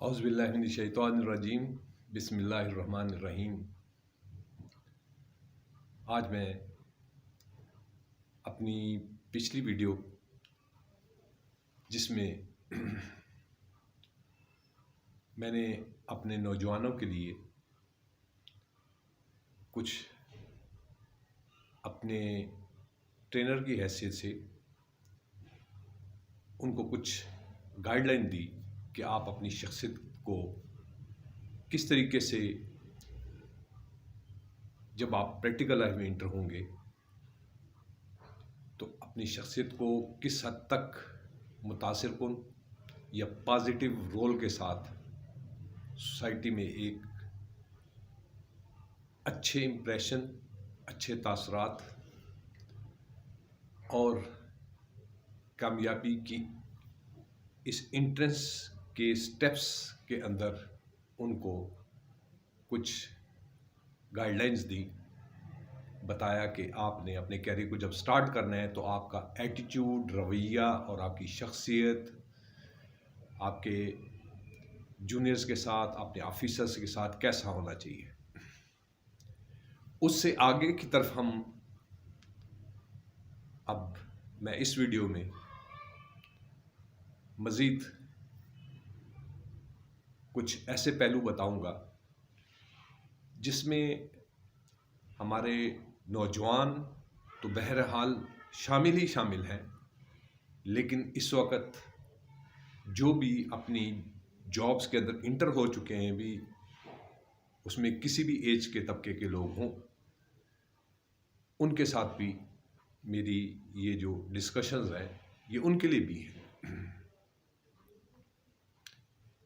اعوذ باللہ من الشیطان الرجیم بسم اللہ الرحمن الرحیم۔ آج میں اپنی پچھلی ویڈیو جس میں میں نے اپنے نوجوانوں کے لیے کچھ اپنے ٹرینر کی حیثیت سے ان کو کچھ گائیڈ لائن دی کہ آپ اپنی شخصیت کو کس طریقے سے جب آپ پریکٹیکل لائف میں انٹر ہوں گے تو اپنی شخصیت کو کس حد تک متاثر کن یا پازیٹیو رول کے ساتھ سوسائٹی میں ایک اچھے امپریشن، اچھے تاثرات اور کامیابی کی اس انٹرنس کے سٹیپس کے اندر ان کو کچھ گائیڈ لائنز دی، بتایا کہ آپ نے اپنے کیریئر کو جب سٹارٹ کرنا ہے تو آپ کا ایٹیٹیوڈ، رویہ اور آپ کی شخصیت آپ کے جونیئرز کے ساتھ، اپنے آفیسرز کے ساتھ کیسا ہونا چاہیے۔ اس سے آگے کی طرف اب میں اس ویڈیو میں مزید کچھ ایسے پہلو بتاؤں گا جس میں ہمارے نوجوان تو بہرحال شامل ہی شامل ہیں، لیکن اس وقت جو بھی اپنی جابز کے اندر انٹر ہو چکے ہیں بھی، اس میں کسی بھی ایج کے طبقے کے لوگ ہوں، ان کے ساتھ بھی میری یہ جو ڈسکشنز ہیں یہ ان کے لیے بھی ہیں۔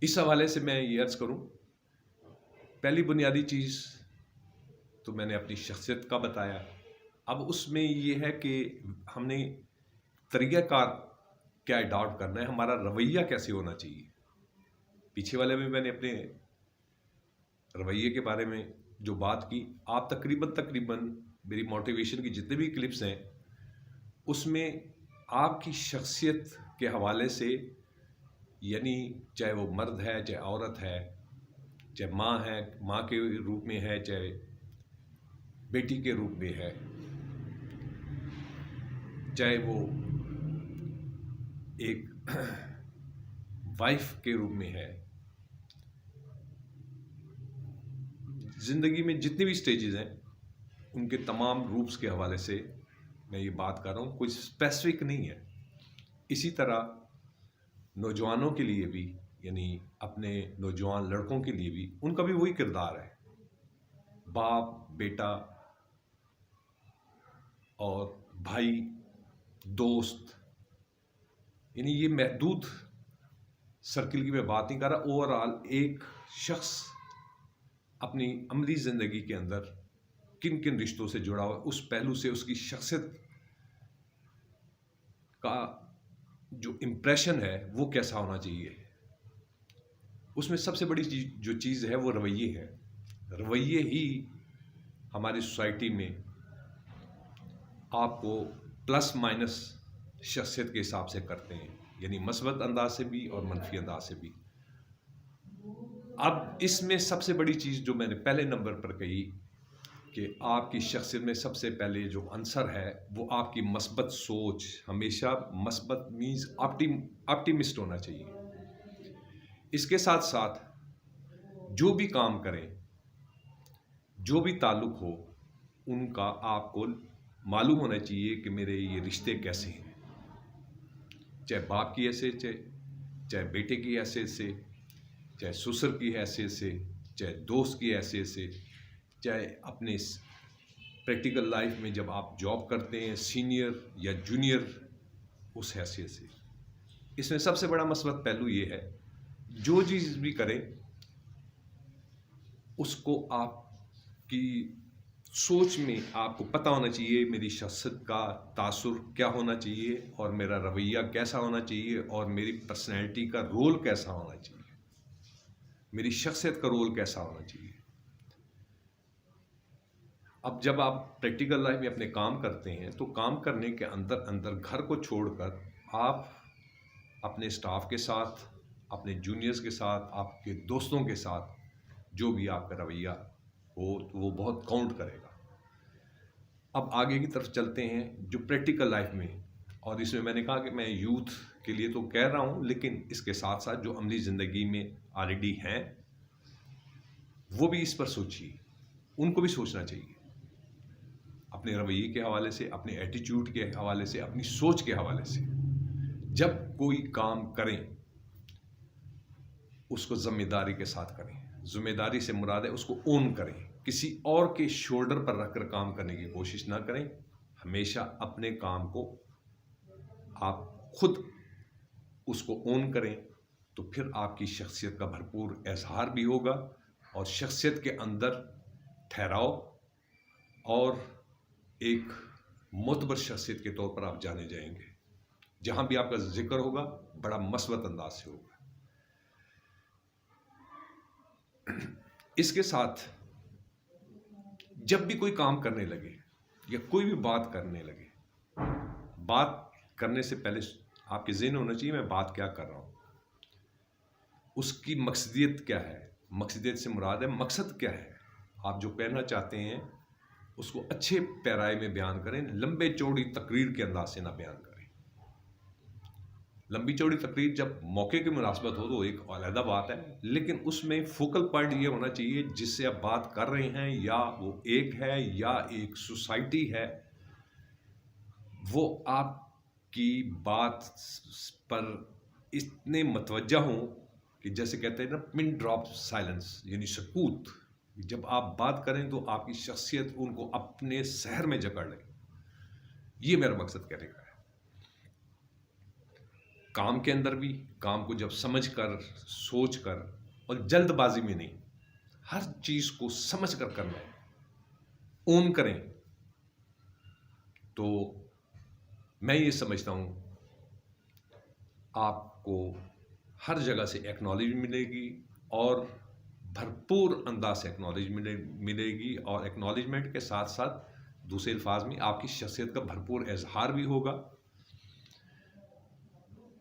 اس حوالے سے میں یہ عرض کروں، پہلی بنیادی چیز تو میں نے اپنی شخصیت کا بتایا۔ اب اس میں یہ ہے کہ ہم نے طریقہ کار کیا اڈاپٹ کرنا ہے، ہمارا رویہ کیسے ہونا چاہیے۔ پیچھے والے میں نے اپنے رویے کے بارے میں جو بات کی، آپ تقریباً میری موٹیویشن کی جتنے بھی کلپس ہیں اس میں آپ کی شخصیت کے حوالے سے، یعنی چاہے وہ مرد ہے، چاہے عورت ہے، چاہے ماں ہے، ماں کے روپ میں ہے، چاہے بیٹی کے روپ میں ہے، چاہے وہ ایک وائف کے روپ میں ہے، زندگی میں جتنی بھی سٹیجز ہیں ان کے تمام روپس کے حوالے سے میں یہ بات کر رہا ہوں، کچھ اسپیسیفک نہیں ہے۔ اسی طرح نوجوانوں کے لیے بھی، یعنی اپنے نوجوان لڑکوں کے لیے بھی، ان کا بھی وہی کردار ہے، باپ، بیٹا اور بھائی، دوست، یعنی یہ محدود سرکل کی میں بات نہیں کر رہا، اوورآل ایک شخص اپنی عملی زندگی کے اندر کن کن رشتوں سے جڑا ہوا، اس پہلو سے اس کی شخصیت کا جو امپریشن ہے وہ کیسا ہونا چاہیے۔ اس میں سب سے بڑی جو چیز ہے وہ رویے ہے۔ رویے ہی ہماری سوسائٹی میں آپ کو پلس مائنس شخصیت کے حساب سے کرتے ہیں، یعنی مثبت انداز سے بھی اور منفی انداز سے بھی۔ اب اس میں سب سے بڑی چیز جو میں نے پہلے نمبر پر کہی کہ آپ کی شخصیت میں سب سے پہلے جو عنصر ہے وہ آپ کی مثبت سوچ، ہمیشہ مثبت مینز آپٹیمسٹ ہونا چاہیے۔ اس کے ساتھ ساتھ جو بھی کام کریں، جو بھی تعلق ہو، ان کا آپ کو معلوم ہونا چاہیے کہ میرے یہ رشتے کیسے ہیں، چاہے باپ کی حیثیت سے، چاہے بیٹے کی حیثیت سے، چاہے سسر کی حیثیت سے، چاہے دوست کی حیثیت سے، چاہے اپنے پریکٹیکل لائف میں جب آپ جاب کرتے ہیں سینئر یا جونیئر اس حیثیت سے۔ اس میں سب سے بڑا مثبت پہلو یہ ہے، جو چیز بھی کریں اس کو آپ کی سوچ میں آپ کو پتہ ہونا چاہیے میری شخصیت کا تاثر کیا ہونا چاہیے، اور میرا رویہ کیسا ہونا چاہیے، اور میری پرسنالٹی کا رول کیسا ہونا چاہیے، میری شخصیت کا رول کیسا ہونا چاہیے۔ اب جب آپ پریکٹیکل لائف میں اپنے کام کرتے ہیں تو کام کرنے کے اندر گھر کو چھوڑ کر آپ اپنے سٹاف کے ساتھ، اپنے جونیئرز کے ساتھ، آپ کے دوستوں کے ساتھ جو بھی آپ کا رویہ ہو تو وہ بہت کاؤنٹ کرے گا۔ اب آگے کی طرف چلتے ہیں جو پریکٹیکل لائف میں، اور اس میں نے کہا کہ میں یوتھ کے لیے تو کہہ رہا ہوں، لیکن اس کے ساتھ ساتھ جو عملی زندگی میں آلریڈی ہیں وہ بھی اس پر سوچیے، ان کو بھی سوچنا چاہیے اپنے رویے کے حوالے سے، اپنے ایٹیچیوڈ کے حوالے سے، اپنی سوچ کے حوالے سے۔ جب کوئی کام کریں اس کو ذمہ داری کے ساتھ کریں، ذمہ داری سے مراد ہے اس کو اون کریں، کسی اور کے شولڈر پر رکھ کر کام کرنے کی کوشش نہ کریں، ہمیشہ اپنے کام کو آپ خود اس کو اون کریں، تو پھر آپ کی شخصیت کا بھرپور اظہار بھی ہوگا اور شخصیت کے اندر ٹھہراؤ اور ایک معتبر شخصیت کے طور پر آپ جانے جائیں گے۔ جہاں بھی آپ کا ذکر ہوگا بڑا مثبت انداز سے ہوگا۔ اس کے ساتھ جب بھی کوئی کام کرنے لگے یا کوئی بھی بات کرنے لگے، بات کرنے سے پہلے آپ کے ذہن ہونا چاہیے میں بات کیا کر رہا ہوں، اس کی مقصدیت کیا ہے۔ مقصدیت سے مراد ہے مقصد کیا ہے، آپ جو کہنا چاہتے ہیں اس کو اچھے پیرائے میں بیان کریں، لمبے چوڑی تقریر کے انداز سے نہ بیان کریں۔ لمبی چوڑی تقریر جب موقع کی مناسبت ہو تو ایک علیحدہ بات ہے، لیکن اس میں فوکل پوائنٹ یہ ہونا چاہیے جس سے آپ بات کر رہے ہیں، یا وہ ایک ہے یا ایک سوسائٹی ہے، وہ آپ کی بات پر اتنے متوجہ ہوں کہ جیسے کہتے ہیں نا پن ڈراپ سائلنس، یعنی سکوت۔ جب آپ بات کریں تو آپ کی شخصیت ان کو اپنے سحر میں جکڑ لے۔ یہ میرا مقصد کہنے کا ہے۔ کام کے اندر بھی کام کو جب سمجھ کر، سوچ کر اور جلد بازی میں نہیں، ہر چیز کو سمجھ کر کرنا ہے، اون کریں، تو میں یہ سمجھتا ہوں آپ کو ہر جگہ سے ایکنالج ملے گی اور بھرپور انداز سے ایکنالج ملے گی، اور ایکنالجمنٹ کے ساتھ ساتھ دوسرے الفاظ میں آپ کی شخصیت کا بھرپور اظہار بھی ہوگا۔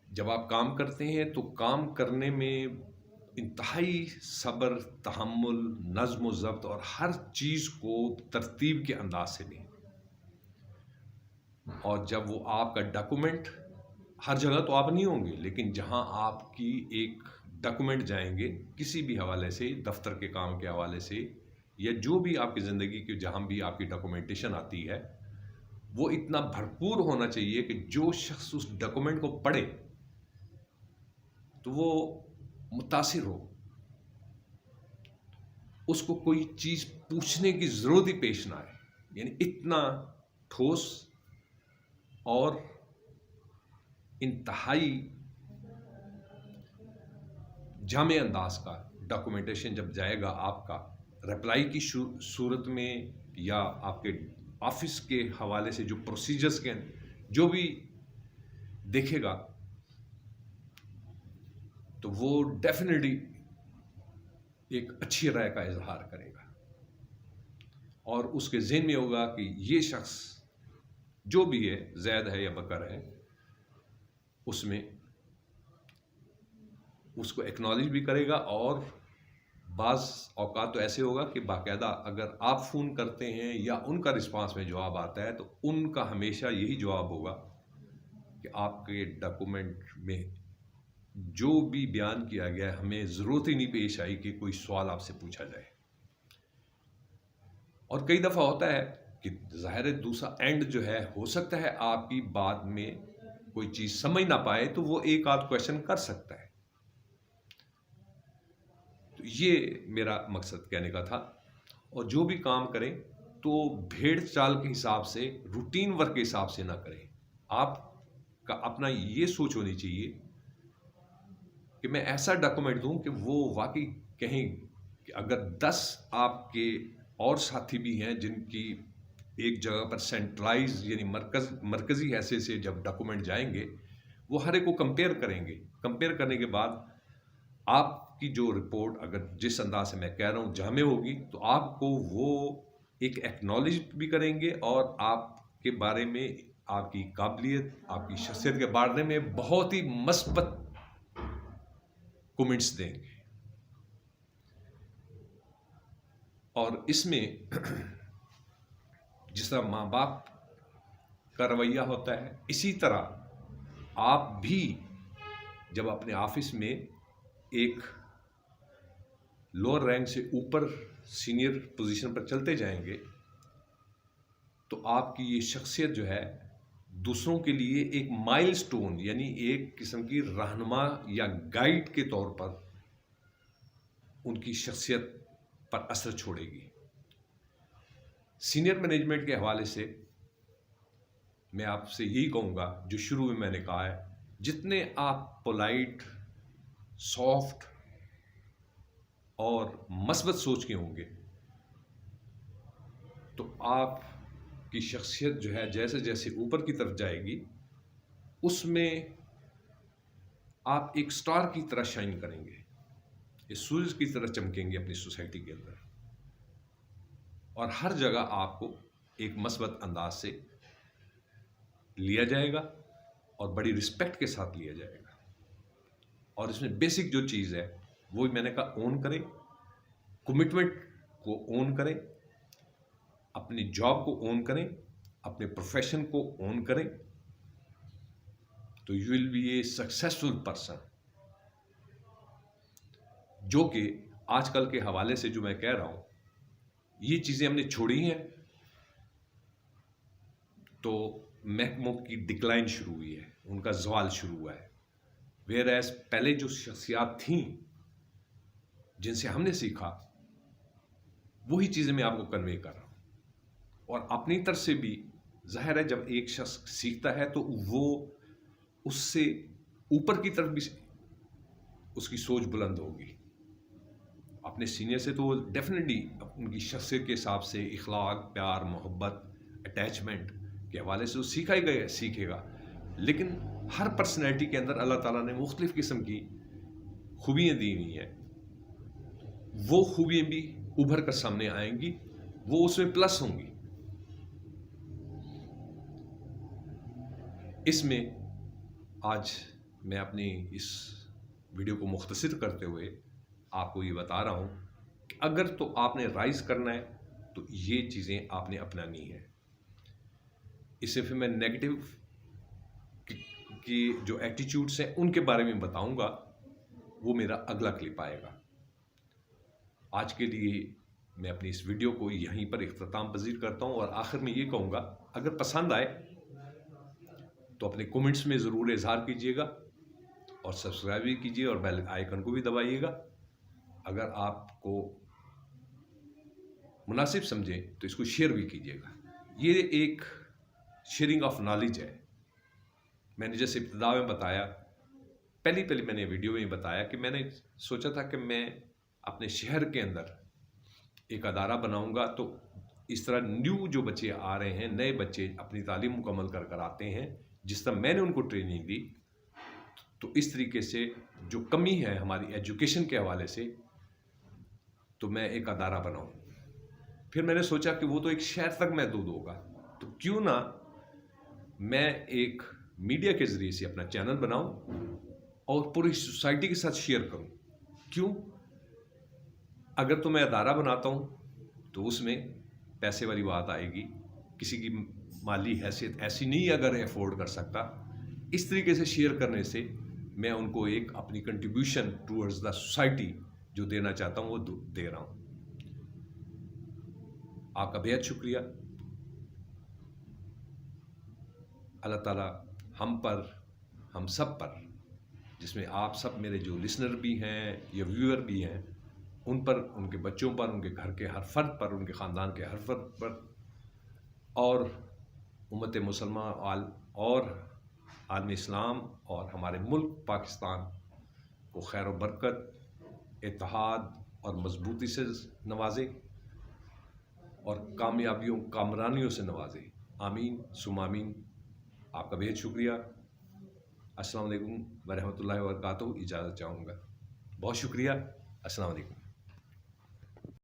جب آپ کام کرتے ہیں تو کام کرنے میں انتہائی صبر، تحمل، نظم و ضبط اور ہر چیز کو ترتیب کے انداز سے لیں، اور جب وہ آپ کا ڈاکومنٹ، ہر جگہ تو آپ نہیں ہوں گے لیکن جہاں آپ کی ایک ڈاکومنٹ جائیں گے کسی بھی حوالے سے، دفتر کے کام کے حوالے سے یا جو بھی آپ کی زندگی کی جہاں بھی آپ کی ڈاکومنٹیشن آتی ہے، وہ اتنا بھرپور ہونا چاہیے کہ جو شخص اس ڈاکومنٹ کو پڑھے تو وہ متاثر ہو، اس کو کوئی چیز پوچھنے کی ضرورت ہی پیش نہ آئے، یعنی اتنا ٹھوس اور انتہائی جامع انداز کا ڈاکومنٹیشن جب جائے گا آپ کا رپلائی کی صورت میں یا آپ کے آفس کے حوالے سے جو پروسیجرز کے جو بھی دیکھے گا تو وہ ڈیفینیٹلی ایک اچھی رائے کا اظہار کرے گا، اور اس کے ذہن میں ہوگا کہ یہ شخص جو بھی ہے، زید ہے یا بکر ہے، اس میں اس کو ایکنالج بھی کرے گا، اور بعض اوقات تو ایسے ہوگا کہ باقاعدہ اگر آپ فون کرتے ہیں یا ان کا رسپانس میں جواب آتا ہے تو ان کا ہمیشہ یہی جواب ہوگا کہ آپ کے ڈاکومنٹ میں جو بھی بیان کیا گیا ہے ہمیں ضرورت ہی نہیں پیش آئی کہ کوئی سوال آپ سے پوچھا جائے۔ اور کئی دفعہ ہوتا ہے کہ ظاہر دوسرا اینڈ جو ہے، ہو سکتا ہے آپ کی بات میں کوئی چیز سمجھ نہ پائے تو وہ ایک آدھ کویشچن کر سکتا ہے۔ تو یہ میرا مقصد کہنے کا تھا۔ اور جو بھی کام کریں تو بھیڑ چال کے حساب سے، روٹین ورک کے حساب سے نہ کریں۔ آپ کا اپنا یہ سوچ ہونی چاہیے کہ میں ایسا ڈاکومنٹ دوں کہ وہ واقعی کہیں کہ اگر 10 آپ کے اور ساتھی بھی ہیں جن کی ایک جگہ پر سینٹرلائز یعنی مرکزی حیثیت سے جب ڈاکومنٹ جائیں گے، وہ ہر ایک کو کمپیئر کریں گے۔ کمپیئر کرنے کے بعد آپ کی جو رپورٹ اگر جس انداز سے میں کہہ رہا ہوں جامع ہوگی تو آپ کو وہ ایک ایکنالج بھی کریں گے، اور آپ کے بارے میں، آپ کی قابلیت، آپ کی شخصیت کے بارے میں بہت ہی مثبت کومنٹس دیں گے. اور اس میں جس طرح ماں باپ کا رویہ ہوتا ہے، اسی طرح آپ بھی جب اپنے آفس میں ایک لوور رینک سے اوپر سینئر پوزیشن پر چلتے جائیں گے تو آپ کی یہ شخصیت جو ہے دوسروں کے لیے ایک مائل سٹون، یعنی ایک قسم کی رہنما یا گائیڈ کے طور پر ان کی شخصیت پر اثر چھوڑے گی. سینئر مینجمنٹ کے حوالے سے میں آپ سے یہی کہوں گا جو شروع میں نے کہا ہے، جتنے آپ پولائٹ، سافٹ اور مثبت سوچ کے ہوں گے تو آپ کی شخصیت جو ہے جیسے جیسے اوپر کی طرف جائے گی اس میں آپ ایک سٹار کی طرح شائن کریں گے، ایک سورج کی طرح چمکیں گے اپنی سوسائٹی کے اندر، اور ہر جگہ آپ کو ایک مثبت انداز سے لیا جائے گا اور بڑی رسپیکٹ کے ساتھ لیا جائے گا. اور اس میں بیسک جو چیز ہے وہ میں نے کہا اون کریں، کمٹمنٹ کو اون کریں، اپنی جاب کو اون کریں، اپنے پروفیشن کو اون کریں، تو you will be a successful person. جو کہ آج کل کے حوالے سے جو میں کہہ رہا ہوں یہ چیزیں ہم نے چھوڑی ہیں تو محکموں کی ڈکلائن شروع ہوئی ہے، ان کا زوال شروع ہوا ہے. ویئر ایز پہلے جو شخصیات تھیں جن سے ہم نے سیکھا وہی چیزیں میں آپ کو کنوے کر رہا ہوں. اور اپنی طرف سے بھی ظاہر ہے جب ایک شخص سیکھتا ہے تو وہ اس سے اوپر کی طرف بھی اس کی سوچ بلند ہوگی. اپنے سینئر سے تو وہ ڈیفینیٹلی ان کی شخصیت کے حساب سے اخلاق، پیار، محبت، اٹیچمنٹ کے حوالے سے وہ سیکھا ہی گیا سیکھے گا. لیکن ہر پرسنالٹی کے اندر اللہ تعالیٰ نے مختلف قسم کی خوبیاں دی ہوئی ہیں، وہ خوبیاں بھی ابھر کر سامنے آئیں گی، وہ اس میں پلس ہوں گی. اس میں آج میں اپنی اس ویڈیو کو مختصر کرتے ہوئے آپ کو یہ بتا رہا ہوں کہ اگر تو آپ نے رائز کرنا ہے تو یہ چیزیں آپ نے اپنانی ہے. اس سے پھر میں نیگیٹو کی جو ایٹیچیوڈس ہیں ان کے بارے میں بتاؤں گا، وہ میرا اگلا کلپ آئے گا. آج کے لیے میں اپنی اس ویڈیو کو یہیں پر اختتام پذیر کرتا ہوں، اور آخر میں یہ کہوں گا اگر پسند آئے تو اپنے کومنٹس میں ضرور اظہار کیجیے گا، اور سبسکرائب بھی کیجیے اور بیل آئیکن کو بھی دبائیے گا. اگر آپ کو مناسب سمجھیں تو اس کو شیئر بھی کیجیے گا. یہ ایک شیئرنگ آف نالج ہے. میں نے جیسے ابتدا میں بتایا، پہلی میں نے ویڈیو میں بتایا کہ میں نے سوچا تھا کہ میں اپنے شہر کے اندر ایک ادارہ بناؤں گا، تو اس طرح نیو جو بچے آ رہے ہیں، نئے بچے اپنی تعلیم مکمل کر آتے ہیں، جس طرح میں نے ان کو ٹریننگ دی، تو اس طریقے سے جو کمی ہے ہماری ایجوکیشن کے حوالے سے تو میں ایک ادارہ بناؤں. پھر میں نے سوچا کہ وہ تو ایک شہر تک محدود ہوگا، تو کیوں نہ میں ایک میڈیا کے ذریعے سے اپنا چینل بناؤں اور پوری سوسائٹی کے ساتھ شیئر کروں. کیوں؟ اگر تو میں ادارہ بناتا ہوں تو اس میں پیسے والی بات آئے گی، کسی کی مالی حیثیت ایسی نہیں اگر افورڈ کر سکتا. اس طریقے سے شیئر کرنے سے میں ان کو ایک اپنی کنٹریبیوشن ٹورڈز دا سوسائٹی جو دینا چاہتا ہوں وہ دے رہا ہوں. آپ کا بہت شکریہ. اللہ تعالیٰ ہم پر، ہم سب پر، جس میں آپ سب میرے جو لسنر بھی ہیں یا ویور بھی ہیں، ان پر، ان کے بچوں پر، ان کے گھر کے ہر فرد پر، ان کے خاندان کے ہر فرد پر، اور امت مسلمہ اور عالم اسلام اور ہمارے ملک پاکستان کو خیر و برکت، اتحاد اور مضبوطی سے نوازے اور کامرانیوں سے نوازے. آمین ثم آمین. آپ کا بہت شکریہ. السلام علیکم ورحمۃ اللہ وبرکاتہ. اجازت چاہوں گا. بہت شکریہ. السلام علیکم.